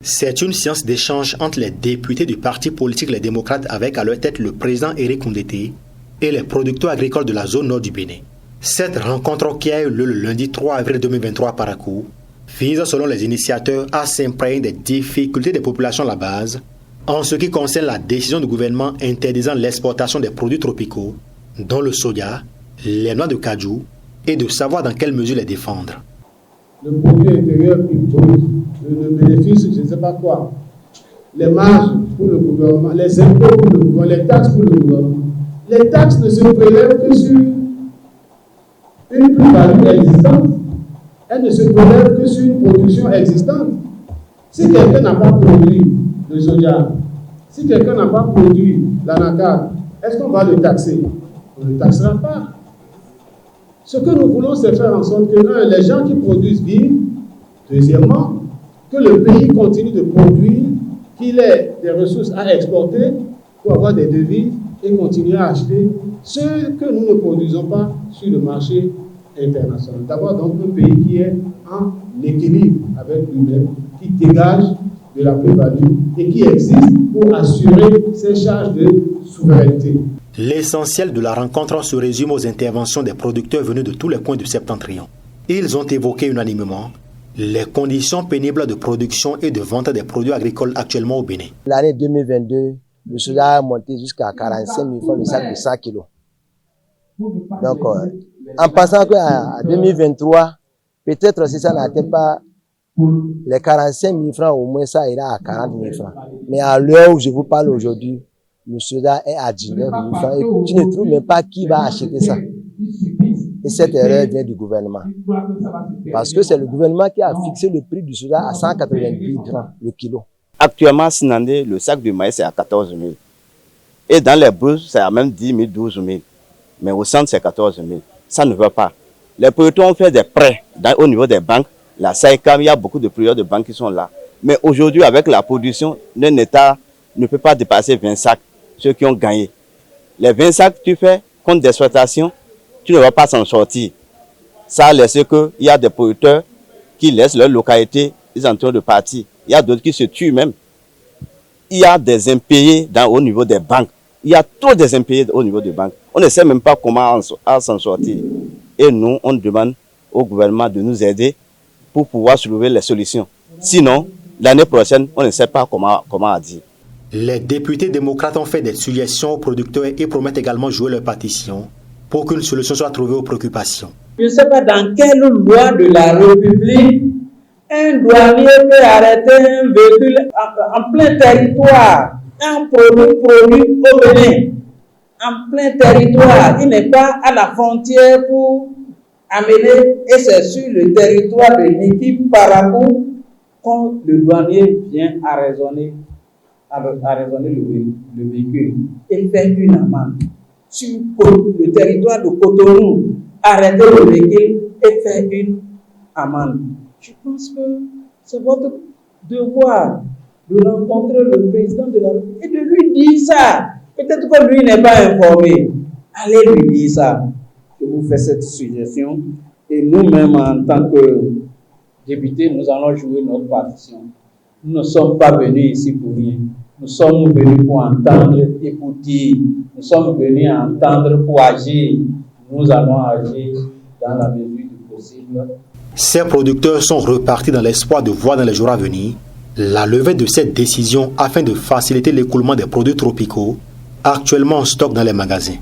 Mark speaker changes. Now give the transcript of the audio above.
Speaker 1: C'est une séance d'échange entre les députés du parti politique Les Démocrates avec à leur tête le président Éric Koundété et les producteurs agricoles de la zone nord du Bénin. Cette rencontre qui a eu lieu le lundi 3 avril 2023 à Parakou vise, selon les initiateurs, à s'imprégner des difficultés des populations à la base en ce qui concerne la décision du gouvernement interdisant l'exportation des produits tropicaux, dont le soja, les noix de cajou, et de savoir dans quelle mesure les défendre.
Speaker 2: Le produit intérieur qui brut, le bénéfice, je ne sais pas quoi, les marges pour le gouvernement, les impôts pour le gouvernement, les taxes pour le gouvernement. Les taxes ne se prélèvent que sur une plus-value existante. Elles ne se prélèvent que sur une production existante. Si quelqu'un n'a pas produit le soja, si quelqu'un n'a pas produit l'anacarde, est-ce qu'on va le taxer? On ne le taxera pas. Ce que nous voulons, c'est faire en sorte que, les gens qui produisent vivent. Deuxièmement, que le pays continue de produire, qu'il ait des ressources à exporter pour avoir des devises et continuer à acheter ce que nous ne produisons pas sur le marché international. D'avoir donc un pays qui est en équilibre avec lui-même, qui dégage de la plus-value et qui existe pour assurer ses charges de souveraineté.
Speaker 1: L'essentiel de la rencontre se résume aux interventions des producteurs venus de tous les coins du Septentrion. Ils ont évoqué unanimement les conditions pénibles de production et de vente des produits agricoles actuellement au Bénin.
Speaker 3: L'année 2022, le soja a monté jusqu'à 45 000 francs le sac de 100 kg. Donc, en pensant qu'en 2023, peut-être si ça n'atteint pas les 45 000 francs, au moins ça ira à 40 000 francs. Mais à l'heure où je vous parle aujourd'hui, le soja est à 19 000 francs et tu ne trouves même pas qui va acheter ça. Et cette erreur vient du gouvernement. Parce que c'est le gouvernement qui a fixé le prix du soja à 190 francs le kilo.
Speaker 4: Actuellement, Sinandé, le sac de maïs est à 14 000. Et dans les bourses, c'est à même 10 000, 12 000. Mais au centre, c'est 14 000. Ça ne va pas. Les producteurs ont fait des prêts au niveau des banques. La SAICAM, il y a beaucoup de producteurs de banques qui sont là. Mais aujourd'hui, avec la production, un État ne peut pas dépasser 20 sacs, ceux qui ont gagné. Les 20 sacs que tu fais contre d'exploitation, tu ne vas pas s'en sortir. Ça a laissé qu'il y a des producteurs qui laissent leur localité, ils sont en train de partir. Il y a d'autres qui se tuent même. Il y a des impayés au niveau des banques. Il y a trop des impayés au niveau des banques. On ne sait même pas comment s'en sortir. Et nous, on demande au gouvernement de nous aider pour pouvoir trouver les solutions. Sinon, l'année prochaine, on ne sait pas comment dire.
Speaker 1: Les députés démocrates ont fait des suggestions aux producteurs et promettent également jouer leur partition pour qu'une solution soit trouvée aux préoccupations.
Speaker 5: Je ne sais pas dans quelle loi de la République un douanier peut arrêter un véhicule en plein territoire, un produit au Bénin, en plein territoire. Il n'est pas à la frontière pour amener, et c'est sur le territoire de l'équipe Parakou quand le douanier vient arraisonner le véhicule et fait une amende. Sur le territoire de Cotonou, arrêter le véhicule et faire une amende. Je pense que c'est votre devoir de rencontrer le président de la République et de lui dire ça. Peut-être que lui n'est pas informé. Allez lui dire ça. Je vous fais cette suggestion. Et nous-mêmes, en tant que députés, nous allons jouer notre partition. Nous ne sommes pas venus ici pour rien. Nous sommes venus pour entendre et pour dire. Nous sommes venus entendre pour agir. Nous allons agir dans la mesure du possible.
Speaker 1: Ces producteurs sont repartis dans l'espoir de voir dans les jours à venir la levée de cette décision afin de faciliter l'écoulement des produits tropicaux actuellement en stock dans les magasins.